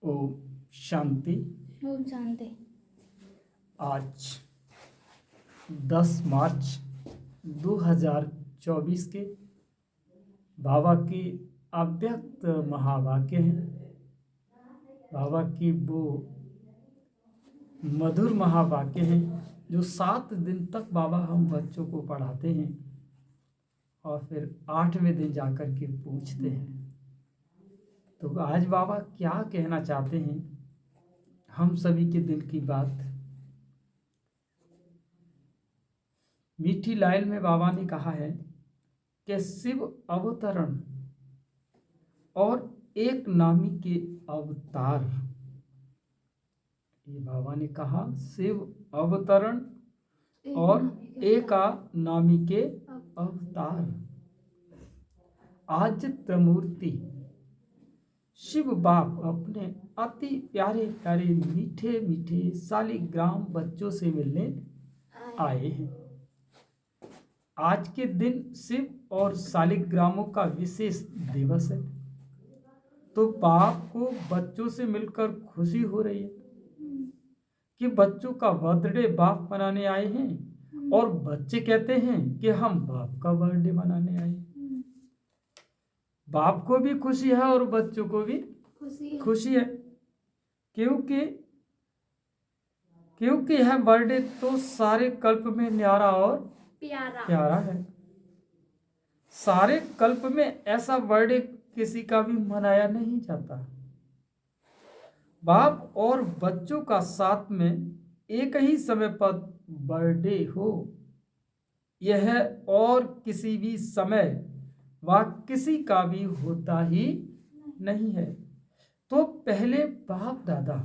ओम शांति। ओम शांति। आज 10 मार्च 2024 के बाबा की अव्यक्त महावाक्य हैं। बाबा की वो मधुर महावाक्य हैं जो 7 दिन तक बाबा हम बच्चों को पढ़ाते हैं और फिर 8वें दिन जाकर के पूछते हैं। तो आज बाबा क्या कहना चाहते हैं, हम सभी के दिल की बात। मीठी लाइल में बाबा ने कहा है कि शिव अवतरण और एक नामी के अवतार। ये बाबा ने कहा शिव अवतरण और एक नामी के अवतार। आज त्रिमूर्ति शिव बाप अपने अति प्यारे प्यारे मीठे मीठे शालिग्राम बच्चों से मिलने आए हैं। आज के दिन शिव और शालिग्रामों का विशेष दिवस है, तो बाप को बच्चों से मिलकर खुशी हो रही है कि बच्चों का बर्थडे बाप मनाने आए हैं और बच्चे कहते हैं कि हम बाप का बर्थडे मनाने आए हैं। बाप को भी खुशी है और बच्चों को भी खुशी है, क्योंकि यह बर्थडे तो सारे कल्प में न्यारा और प्यारा है। सारे कल्प में ऐसा बर्थडे किसी का भी मनाया नहीं जाता। बाप और बच्चों का साथ में एक ही समय पर बर्थडे हो, यह और किसी भी समय व किसी का भी होता ही नहीं है। तो पहले बाप दादा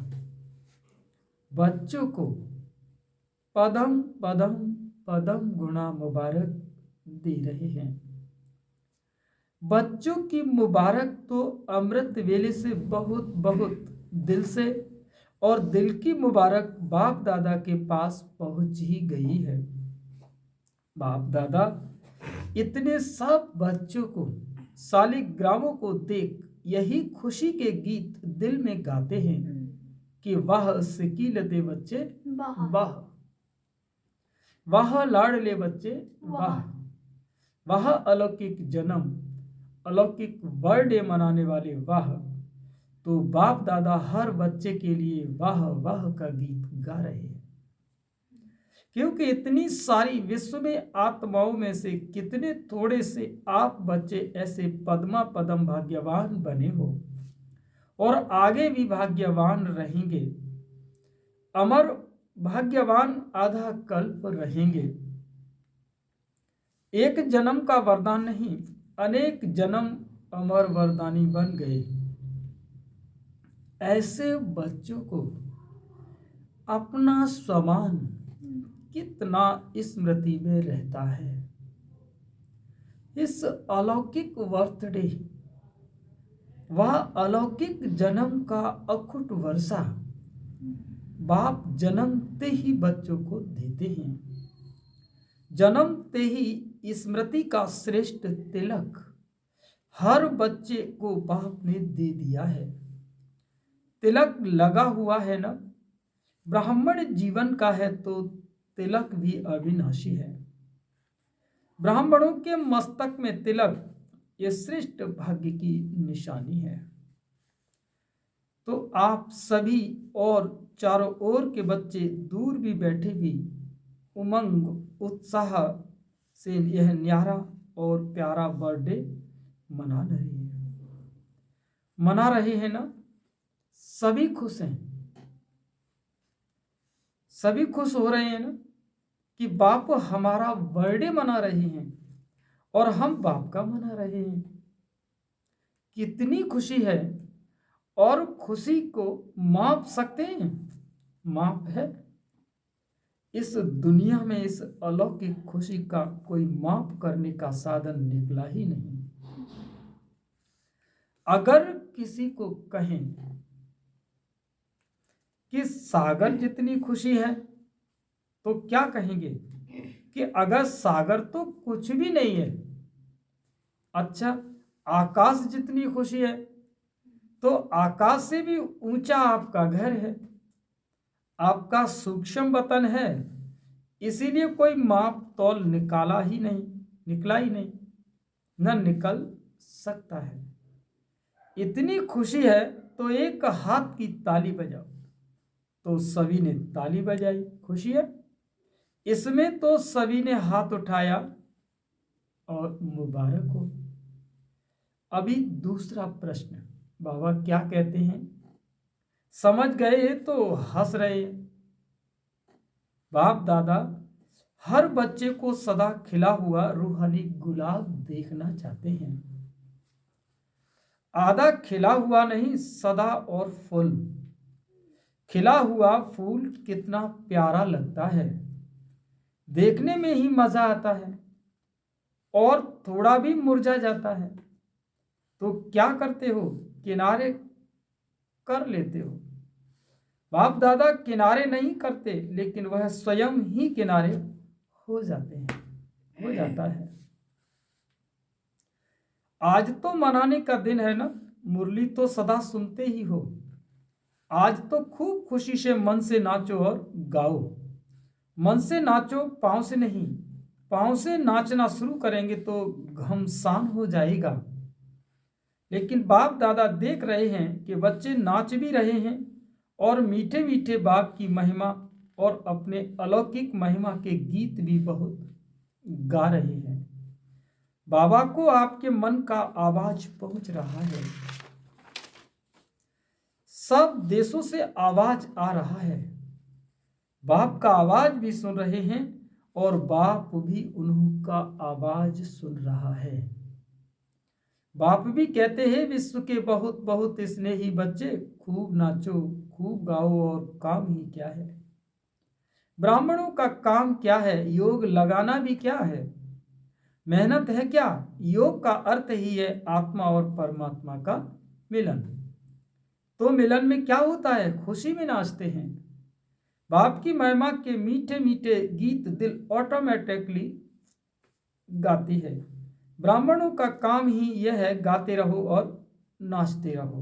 बच्चों को पदम पदम पदम गुणा मुबारक दे रहे हैं। बच्चों की मुबारक तो अमृत वेले से बहुत बहुत दिल से और दिल की मुबारक बाप दादा के पास पहुंच ही गई है। बाप दादा इतने सब बच्चों को शालिग्रामों को देख यही खुशी के गीत दिल में गाते हैं कि वाह सिकीलते बच्चे वाह, वाह लाडले बच्चे वाह, वाह अलौकिक जन्म अलौकिक बर्थडे मनाने वाले वाह। तो बाप दादा हर बच्चे के लिए वाह वाह का गीत गा रहे हैं, क्योंकि इतनी सारी विश्व में आत्माओं में से कितने थोड़े से आप बच्चे ऐसे पद्मा पदम भाग्यवान बने हो और आगे भी भाग्यवान रहेंगे। अमर भाग्यवान आधा कल्प रहेंगे। एक जन्म का वरदान नहीं, अनेक जन्म अमर वरदानी बन गए। ऐसे बच्चों को अपना समान कितना स्मृति में रहता है। इस अलौकिक बर्थडे वह अलौकिक जन्म का अखुट वर्षा बाप जन्मते ही बच्चों को देते हैं। जन्मते ही स्मृति का श्रेष्ठ तिलक हर बच्चे को बाप ने दे दिया है। तिलक लगा हुआ है ना, ब्राह्मण जीवन का है तो तिलक भी अविनाशी है। ब्राह्मणों के मस्तक में तिलक ये श्रेष्ठ भाग्य की निशानी है। तो आप सभी और चारों ओर के बच्चे दूर भी बैठे भी उमंग उत्साह से यह न्यारा और प्यारा बर्थडे मना रहे हैं ना। सभी खुश हैं, सभी खुश हो रहे हैं ना कि बाप हमारा बर्थडे मना रहे हैं और हम बाप का मना रहे हैं। कितनी खुशी है और खुशी को माप सकते हैं? माप है? इस दुनिया में इस अलौकिक खुशी का कोई माप करने का साधन निकला ही नहीं। अगर किसी को कहें कि सागर जितनी खुशी है तो क्या कहेंगे कि अगर सागर तो कुछ भी नहीं है। अच्छा, आकाश जितनी खुशी है तो आकाश से भी ऊंचा आपका घर है, आपका सूक्ष्म वतन है, इसीलिए कोई माप तौल निकला ही नहीं, न निकल सकता है। इतनी खुशी है तो एक हाथ की ताली बजाओ। तो सभी ने ताली बजाई, खुशी है इसमें, तो सभी ने हाथ उठाया और मुबारक हो। अभी दूसरा प्रश्न, बाबा क्या कहते हैं, समझ गए तो हंस रहे। बाप दादा हर बच्चे को सदा खिला हुआ रूहानी गुलाब देखना चाहते हैं, आधा खिला हुआ नहीं, सदा और फुल। खिला हुआ फूल कितना प्यारा लगता है, देखने में ही मजा आता है, और थोड़ा भी मुरझा जाता है तो क्या करते हो, किनारे कर लेते हो। बाप दादा किनारे नहीं करते, लेकिन वह स्वयं ही किनारे हो जाते हैं, हो जाता है। आज तो मनाने का दिन है ना, मुरली तो सदा सुनते ही हो। आज तो खूब खुशी से मन से नाचो और गाओ। मन से नाचो, पांव से नहीं। पांव से नाचना शुरू करेंगे तो घमसान हो जाएगा। लेकिन बाप दादा देख रहे हैं कि बच्चे नाच भी रहे हैं और मीठे मीठे बाप की महिमा और अपने अलौकिक महिमा के गीत भी बहुत गा रहे हैं। बाबा को आपके मन का आवाज पहुंच रहा है, सब देशों से आवाज आ रहा है। बाप का आवाज भी सुन रहे हैं और बाप भी उनका आवाज सुन रहा है। बाप भी कहते हैं, विश्व के बहुत बहुत स्नेही बच्चे, खूब नाचो, खूब गाओ, और काम ही क्या है। ब्राह्मणों का काम क्या है, योग लगाना भी क्या है, मेहनत है क्या। योग का अर्थ ही है आत्मा और परमात्मा का मिलन। तो मिलन में क्या होता है, खुशी में नाचते हैं। बाप की महिमा के मीठे मीठे गीत दिल ऑटोमेटिकली गाती है। ब्राह्मणों का काम ही यह है, गाते रहो और नाचते रहो।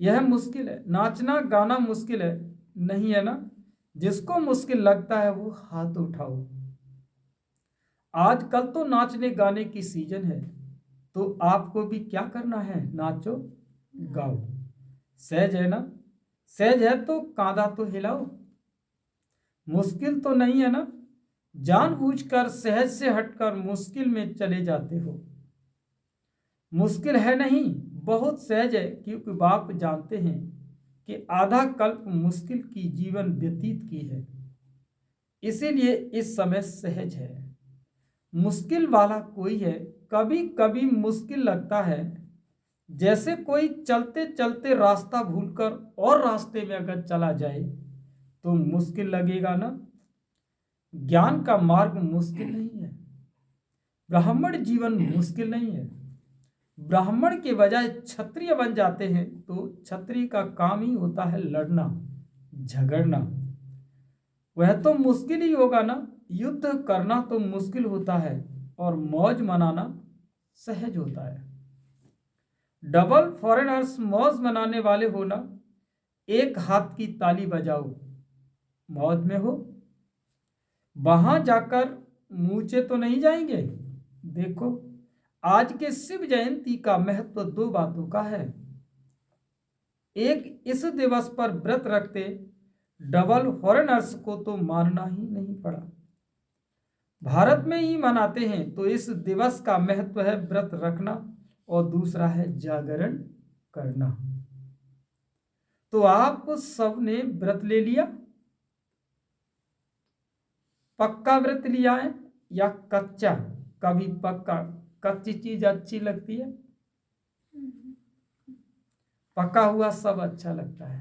यह मुश्किल है, नाचना गाना मुश्किल है, नहीं है ना। जिसको मुश्किल लगता है वो हाथ उठाओ। आजकल तो नाचने गाने की सीजन है, तो आपको भी क्या करना है, नाचो गाओ। सहज है ना, सहज है तो कांधा तो हिलाओ। मुश्किल तो नहीं है ना, जानबूझकर सहज से हटकर मुश्किल में चले जाते हो। मुश्किल है नहीं, बहुत सहज है, क्योंकि बाप जानते हैं कि आधा कल्प मुश्किल की जीवन व्यतीत की है, इसीलिए इस समय सहज है। मुश्किल वाला कोई है, कभी कभी मुश्किल लगता है, जैसे कोई चलते चलते रास्ता भूलकर और रास्ते में अगर चला जाए तो मुश्किल लगेगा ना। ज्ञान का मार्ग मुश्किल नहीं है, ब्राह्मण जीवन मुश्किल नहीं है। ब्राह्मण के बजाय क्षत्रिय बन जाते हैं तो क्षत्रिय का काम ही होता है लड़ना झगड़ना। वह तो मुश्किल ही होगा ना, युद्ध करना तो मुश्किल होता है और मौज मनाना सहज होता है। डबल फॉरेनर्स मौज मनाने वाले हो ना, एक हाथ की ताली बजाओ, मौज में हो। वहां जाकर मूचे तो नहीं जाएंगे। देखो, आज के शिव जयंती का महत्व दो बातों का है। एक, इस दिवस पर व्रत रखते डबल फॉरेनर्स को तो मारना ही नहीं पड़ा, भारत में ही मनाते हैं, तो इस दिवस का महत्व है व्रत रखना, और दूसरा है जागरण करना। तो आप सबने व्रत ले लिया, पक्का व्रत लिया है या कच्चा। कभी पक्का, कच्ची चीज अच्छी लगती है, पका हुआ सब अच्छा लगता है।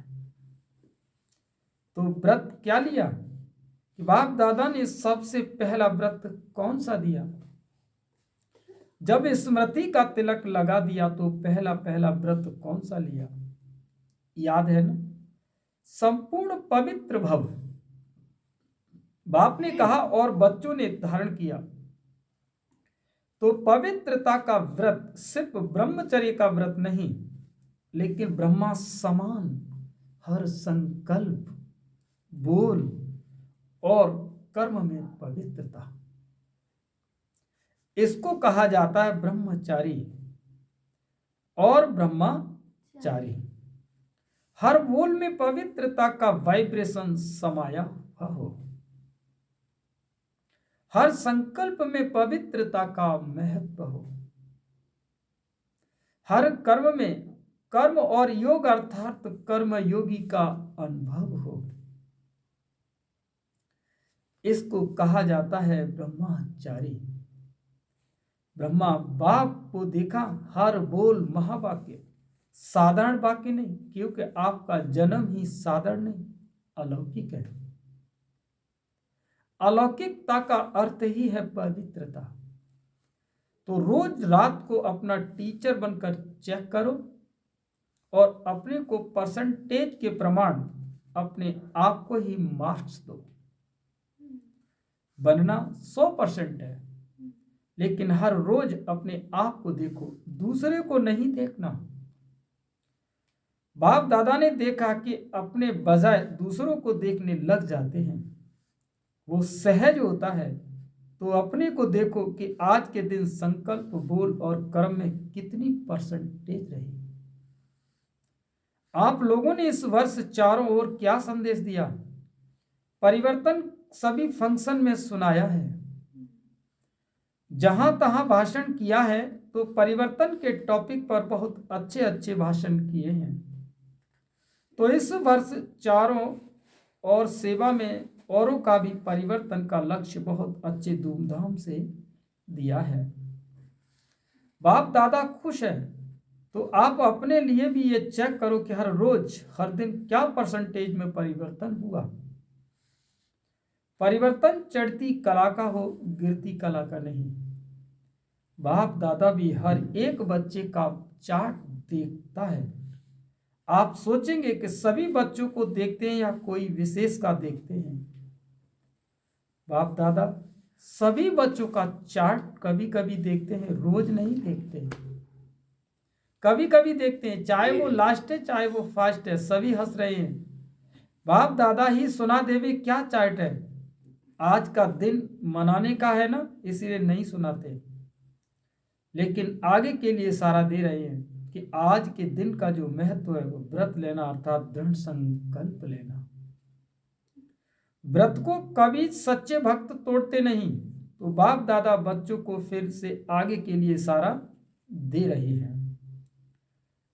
तो व्रत क्या लिया कि बाप दादा ने सबसे पहला व्रत कौन सा दिया। जब स्मृति का तिलक लगा दिया तो पहला पहला व्रत कौन सा लिया, याद है ना, संपूर्ण पवित्र भव। बाप ने कहा और बच्चों ने धारण किया। तो पवित्रता का व्रत सिर्फ ब्रह्मचर्य का व्रत नहीं, लेकिन ब्रह्मा समान हर संकल्प, बोल और कर्म में पवित्रता। इसको कहा जाता है ब्रह्मचारी और ब्रह्मचारी। हर बोल में पवित्रता का वाइब्रेशन समाया हुआ हो, हर संकल्प में पवित्रता का महत्व हो, हर कर्म में कर्म और योग अर्थात कर्म योगी का अनुभव हो। इसको कहा जाता है ब्रह्मचारी। ब्रह्मा बाप को देखा, हर बोल महावाक्य, साधारण वाक्य नहीं, क्योंकि आपका जन्म ही साधारण नहीं, अलौकिक है। अलौकिकता का अर्थ ही है पवित्रता। तो रोज रात को अपना टीचर बनकर चेक करो और अपने को परसेंटेज के प्रमाण अपने आप को ही मार्क्स दो। बनना 100% है, लेकिन हर रोज अपने आप को देखो, दूसरे को नहीं देखना। बाप दादा ने देखा कि अपने बजाय दूसरों को देखने लग जाते हैं, वो सहज होता है। तो अपने को देखो कि आज के दिन संकल्प, बोल और कर्म में कितनी परसेंटेज रही। आप लोगों ने इस वर्ष चारों ओर क्या संदेश दिया? परिवर्तन सभी फंक्शन में सुनाया है, जहां तहां भाषण किया है, तो परिवर्तन के टॉपिक पर बहुत अच्छे अच्छे भाषण किए हैं। तो इस वर्ष चारों और सेवा में औरों का भी परिवर्तन का लक्ष्य बहुत अच्छे धूमधाम से दिया है। बाप दादा खुश है, तो आप अपने लिए भी ये चेक करो कि हर रोज हर दिन क्या परसेंटेज में परिवर्तन हुआ। परिवर्तन चढ़ती कला का हो, गिरती कला का नहीं। बाप दादा भी हर एक बच्चे का चार्ट देखता है। आप सोचेंगे कि सभी बच्चों को देखते हैं या कोई विशेष का देखते हैं? बाप दादा सभी बच्चों का चार्ट कभी कभी देखते हैं, रोज नहीं देखते। कभी कभी देखते हैं, चाहे वो लास्ट है चाहे वो फास्ट है, सभी हंस रहे हैं। बाप दादा ही सुना देवे क्या चार्ट है। आज का दिन मनाने का है ना, इसीलिए नहीं सुनाते, लेकिन आगे के लिए सारा दे रहे हैं कि आज के दिन का जो महत्व है वो व्रत लेना, अर्थात दृढ़ संकल्प लेना। व्रत को कभी सच्चे भक्त तोड़ते नहीं। तो बाप दादा बच्चों को फिर से आगे के लिए सारा दे रहे हैं।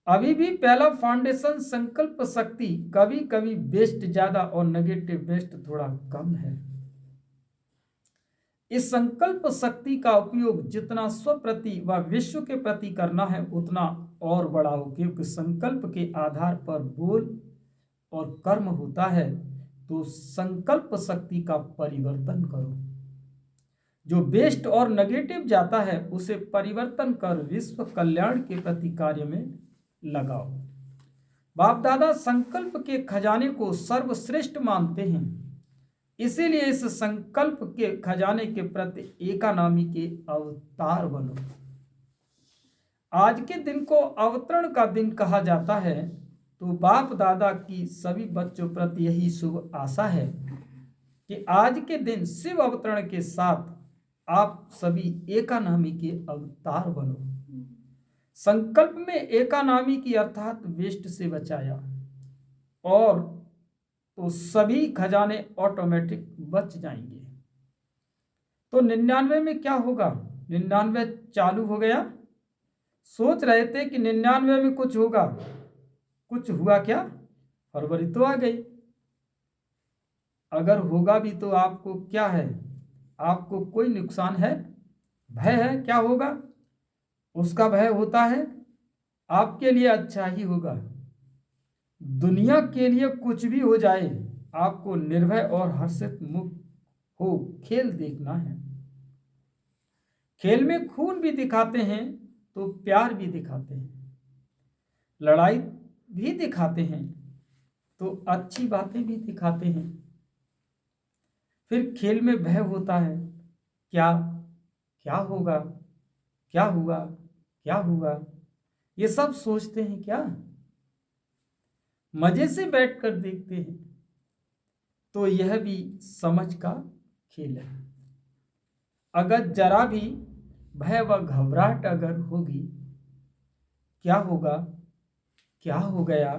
अभी भी पहला फाउंडेशन संकल्प शक्ति, कभी कभी बेस्ट ज्यादा और नेगेटिव बेस्ट थोड़ा कम है। इस संकल्प शक्ति का उपयोग जितना स्व प्रति व विश्व के प्रति करना है उतना और बढ़ाओ, क्योंकि संकल्प के आधार पर बोल और कर्म होता है। तो संकल्प शक्ति का परिवर्तन करो। जो बेस्ट और नेगेटिव जाता है उसे परिवर्तन कर विश्व कल्याण के प्रति कार्य में लगाओ। बाप दादा संकल्प के खजाने को सर्वश्रेष्ठ मानते हैं, इसीलिए इस संकल्प के खजाने के प्रति एकानामी के अवतार बनो। आज के दिन को अवतरण का दिन कहा जाता है। तो बाप दादा की सभी बच्चों प्रति यही शुभ आशा है कि आज के दिन शिव अवतरण के साथ आप सभी एकानामी के अवतार बनो। संकल्प में एकानामी की अर्थात वेस्ट से बचाया, और तो सभी खजाने ऑटोमेटिक बच जाएंगे। तो 99 में क्या होगा? 99 चालू हो गया। सोच रहे थे कि 99 में कुछ होगा, कुछ हुआ क्या? फरवरी तो आ गई। अगर होगा भी तो आपको क्या है? आपको कोई नुकसान है? भय है? क्या होगा? उसका भय होता है आपके लिए अच्छा ही होगा। दुनिया के लिए कुछ भी हो जाए, आपको निर्भय और हर्षित मुक्त हो खेल देखना है। खेल में खून भी दिखाते हैं तो प्यार भी दिखाते हैं, लड़ाई भी दिखाते हैं तो अच्छी बातें भी दिखाते हैं। फिर खेल में भय होता है, क्या क्या होगा, क्या हुआ, क्या हुआ, ये सब सोचते हैं क्या? मजे से बैठकर देखते हैं तो यह भी समझ का खेल है। अगर जरा भी भय व घबराहट अगर होगी, क्या होगा, क्या हो गया,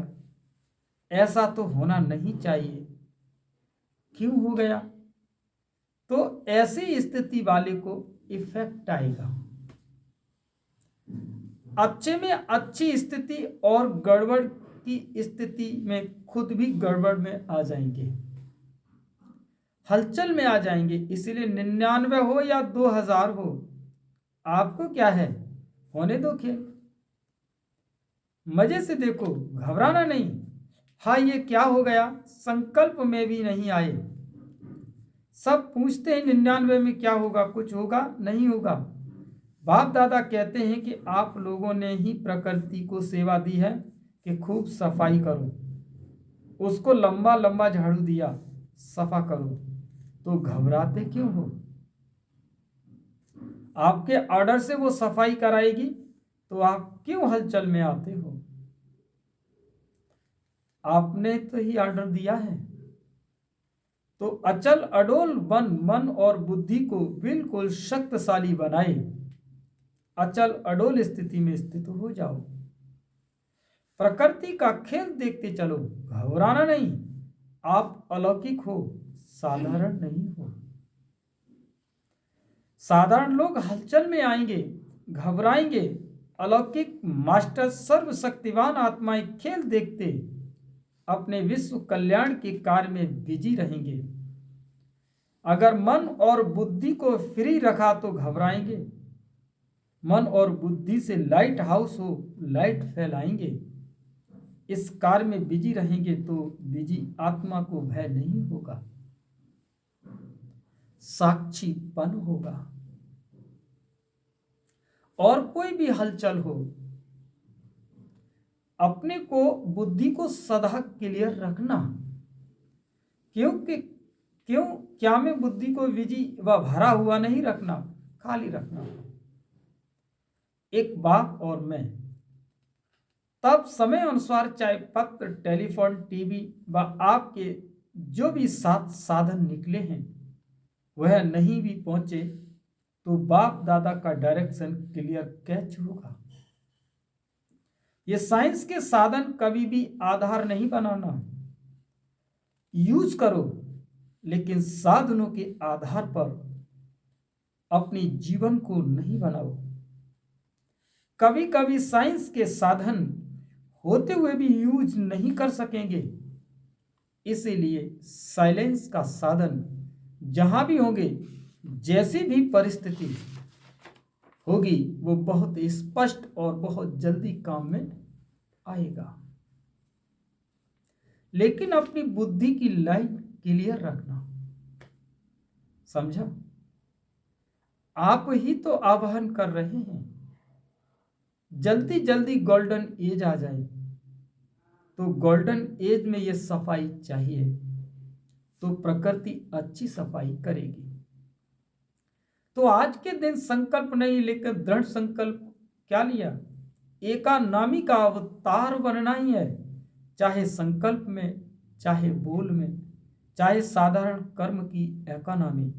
ऐसा तो होना नहीं चाहिए, क्यों हो गया, तो ऐसी स्थिति वाले को इफेक्ट आएगा। अच्छे में अच्छी स्थिति और गड़बड़ की स्थिति में खुद भी गड़बड़ में आ जाएंगे, हलचल में आ जाएंगे। इसीलिए 99 हो या 2000 हो, आपको क्या है, होने दो खेल, मजे से देखो, घबराना नहीं। हाँ ये क्या हो गया, संकल्प में भी नहीं आए। सब पूछते हैं 99 में क्या होगा, कुछ होगा नहीं होगा। बाप दादा कहते हैं कि आप लोगों ने ही प्रकृति को सेवा दी है कि खूब सफाई करो, उसको लंबा लंबा झाड़ू दिया, सफा करो, तो घबराते क्यों हो? आपके ऑर्डर से वो सफाई कराएगी तो आप क्यों हलचल में आते हो? आपने तो ही ऑर्डर दिया है। तो अचल अडोल बन मन और बुद्धि को बिल्कुल शक्तिशाली बनाए, अचल अडोल स्थिति में स्थित हो जाओ, प्रकृति का खेल देखते चलो, घबराना नहीं। आप अलौकिक हो, साधारण नहीं हो। साधारण लोग हलचल में आएंगे, घबराएंगे, अलौकिक मास्टर सर्वशक्तिवान आत्माएं खेल देखते अपने विश्व कल्याण के कार्य में बिजी रहेंगे। अगर मन और बुद्धि को फ्री रखा तो घबराएंगे, मन और बुद्धि से लाइट हाउस हो, लाइट फैलाएंगे। इस कार्य में बिजी रहेंगे तो बिजी आत्मा को भय नहीं होगा, साक्षीपन होगा। और कोई भी हलचल हो, अपने को बुद्धि को सदा क्लियर रखना। क्योंकि क्या में बुद्धि को विजी व भरा हुआ नहीं रखना, खाली रखना। एक बाप और मैं तब समय अनुसार चाहे पत्र, टेलीफोन, टीवी व आपके जो भी साधन निकले हैं वह नहीं भी पहुंचे तो बाप दादा का डायरेक्शन क्लियर कैच होगा। ये साइंस के साधन कभी भी आधार नहीं बनाना, यूज करो, लेकिन साधनों के आधार पर अपनी जीवन को नहीं बनाओ। कभी कभी साइंस के साधन होते हुए भी यूज नहीं कर सकेंगे, इसीलिए साइलेंस का साधन जहां भी होंगे, जैसी भी परिस्थिति होगी, वो बहुत स्पष्ट और बहुत जल्दी काम में आएगा। लेकिन अपनी बुद्धि की लाइन क्लियर रखना, समझा? आप ही तो आवाहन कर रहे हैं जल्दी जल्दी गोल्डन एज आ जाए, तो गोल्डन एज में ये सफाई चाहिए, तो प्रकृति अच्छी सफाई करेगी। तो आज के दिन संकल्प नहीं लेकर दृढ़ संकल्प क्या लिया, एकानामी का अवतार बनना ही है, चाहे संकल्प में, चाहे बोल में, चाहे साधारण कर्म की एकानामी।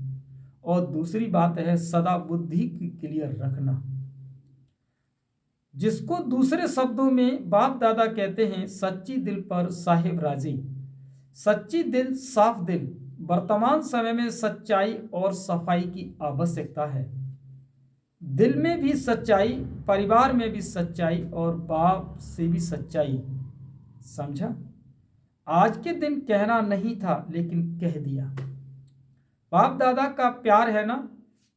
और दूसरी बात है सदा बुद्धि की क्लियर रखना, जिसको दूसरे शब्दों में बाप दादा कहते हैं सच्ची दिल पर साहिब राजी। सच्ची दिल, साफ दिल। वर्तमान समय में सच्चाई और सफाई की आवश्यकता है। दिल में भी सच्चाई, परिवार में भी सच्चाई और बाप से भी सच्चाई, समझा? आज के दिन कहना नहीं था लेकिन कह दिया। बाप दादा का प्यार है ना,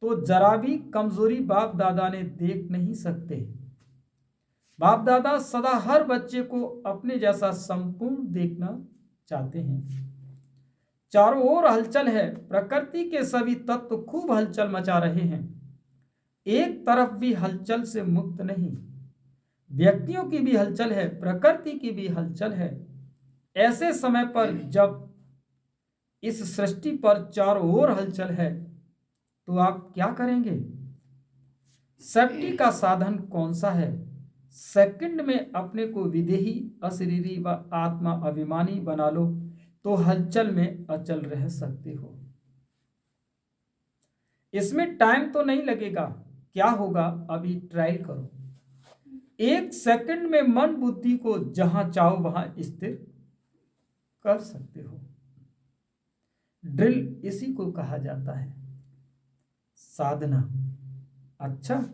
तो जरा भी कमजोरी बाप दादा ने देख नहीं सकते। बाप दादा सदा हर बच्चे को अपने जैसा संपूर्ण देखना चाहते हैं। चारों ओर हलचल है, प्रकृति के सभी तत्व खूब हलचल मचा रहे हैं, एक तरफ भी हलचल से मुक्त नहीं। व्यक्तियों की भी हलचल है, प्रकृति की भी हलचल है। ऐसे समय पर जब इस सृष्टि पर चारों ओर हलचल है तो आप क्या करेंगे? सेफ्टी का साधन कौन सा है? सेकंड में अपने को विदेही, अशरीरी व आत्मा अभिमानी बना लो तो हलचल में अचल रह सकते हो। इसमें टाइम तो नहीं लगेगा, क्या होगा अभी ट्राई करो। 1 सेकंड में मन बुद्धि को जहां चाहो वहां स्थिर कर सकते हो। ड्रिल इसी को कहा जाता है, साधना। अच्छा,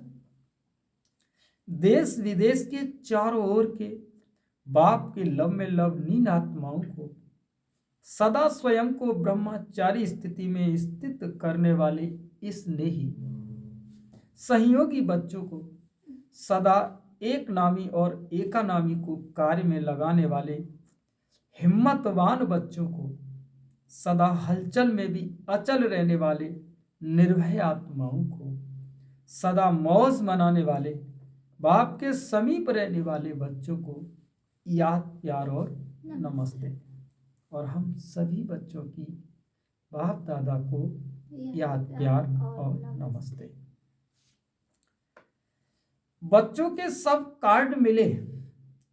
देश विदेश के चारों ओर के बाप के लव में लवलीन आत्माओं को सदा स्वयं को ब्रह्मचारी स्थिति में स्थित करने वाले स्नेही सहयोगी बच्चों को, सदा एक नामी और एकानामी को कार्य में लगाने वाले हिम्मतवान बच्चों को, सदा हलचल में भी अचल रहने वाले निर्भय आत्माओं को, सदा मौज मनाने वाले बाप के समीप रहने वाले बच्चों को याद, प्यार और नमस्ते। और हम सभी बच्चों की बाप दादा को याद, प्यार और नमस्ते। बच्चों के सब कार्ड मिले,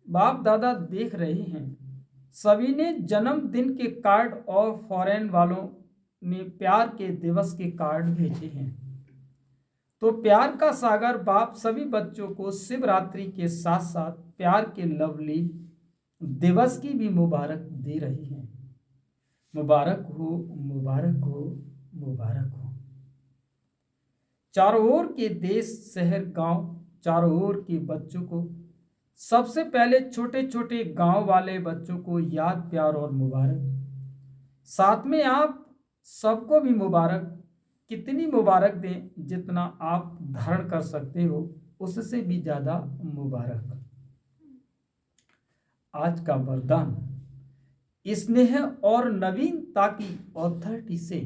बाप दादा देख रहे हैं। सभी ने जन्मदिन के कार्ड और फॉरेन वालों ने प्यार के दिवस के कार्ड भेजे हैं। तो प्यार का सागर बाप सभी बच्चों को शिवरात्रि के साथ साथ प्यार के लवली दिवस की भी मुबारक दे रही हैं। मुबारक हो, मुबारक हो, मुबारक हो। चारों ओर के देश, शहर, गांव, चारों ओर के बच्चों को, सबसे पहले छोटे छोटे गांव वाले बच्चों को याद, प्यार और मुबारक। साथ में आप सबको भी मुबारक। कितनी मुबारक दें, जितना आप धारण कर सकते हो, उससे भी ज्यादा मुबारक। आज का वरदान, स्नेह और नवीनता की अथॉरिटी से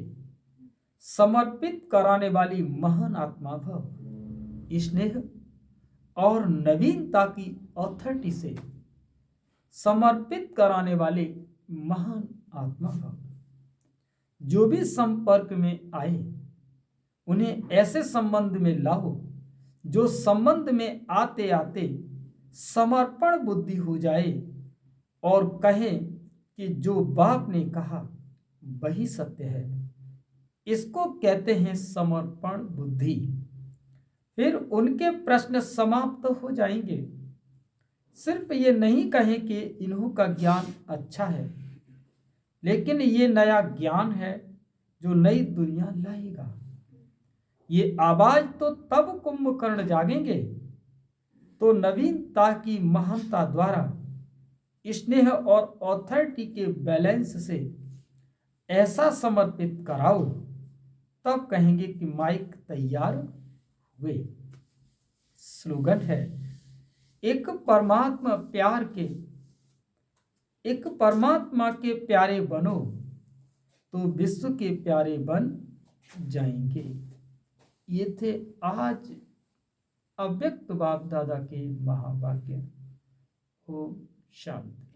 समर्पित कराने वाली महान आत्मा भव। स्नेह और नवीनता की अथॉरिटी से समर्पित कराने वाले महान आत्मा भव। जो भी संपर्क में आए उन्हें ऐसे संबंध में लाओ जो संबंध में आते आते समर्पण बुद्धि हो जाए और कहे कि जो बाप ने कहा वही सत्य है। इसको कहते हैं समर्पण बुद्धि। फिर उनके प्रश्न समाप्त हो जाएंगे। सिर्फ ये नहीं कहें कि इन्हों का ज्ञान अच्छा है, लेकिन ये नया ज्ञान है जो नई दुनिया लाएगा। ये आवाज तो तब कुंभकर्ण जागेंगे तो नवीनता की महानता द्वारा स्नेह और अथॉरिटी के बैलेंस से ऐसा समर्पित कराओ, तब कहेंगे कि माइक तैयार हुए। स्लोगन है, एक परमात्मा के प्यारे बनो तो विश्व के प्यारे बन जाएंगे। ये थे आज अव्यक्त बाप दादा के महावाक्य। ओम शांति।